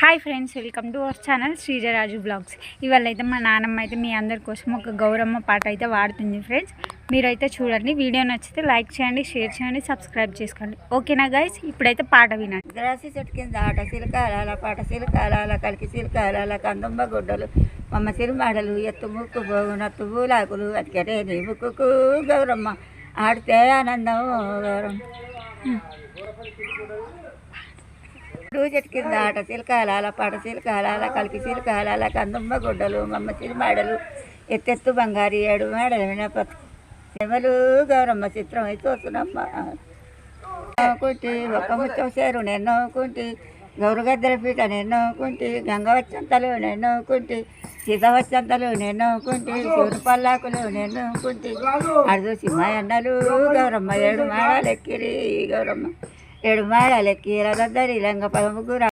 Hi friends, welcome to our channel Srijaraju blogs. ఇవాళ అయితే మా నాన్నమ్మ అయితే మీ అందరి కోసం ఒక గౌరమ్మ పాట అయితే వాడుతుంది ఫ్రెండ్స్. మీరైతే చూడండి. వీడియో నచ్చితే లైక్ చేయండి, షేర్ చేయండి, సబ్స్క్రైబ్ చేసుకోండి. ఓకేనా గైస్? ఇప్పుడైతే పాట వినండి. రాసి చెట్టు కింద ఆట సిలకాల పాట సిలకాల కలికి సిలకాల కందుంబ గుడ్డలు మమ్మ సిరిమాడలు ఎత్తు ముక్కు పోగు నత్తు పూలాకులు అతికటే నీ ముక్కుకు గౌరమ్మ ఆడితే ఆనందం గౌరమ్మ. చెట్టు కింద ఆట సిలకాల పాట సిలకాల కలికి సిలకాల కందుంబ గుడ్డలు మమ్మ సిరిమాడలు ఎత్తెత్తు బంగారు ఏడు మేడలు వినపతు ఎవరు గౌరమ్మ చిత్రం అయితే వస్తున్నామ్మ కుంటి ఒక ముచ్చం చేరు నేను నవ్వుకుంటి గౌరగద్దెల పీట నేను నవ్వుకుంటి గంగ వచ్చంతలు నేను నవ్వుకుంటి సీత వచ్చంతలు నేను నవ్వుకుంటి శివుని పల్లాకులు నేను నవ్వుకుంటి అడుగు సింహన్నలు గౌరమ్మ ఏడు మేళాలెక్కిరి గౌరమ్మ ఏడు మేళాలెక్కి రదద్దరి లంగ పదముగ్గురు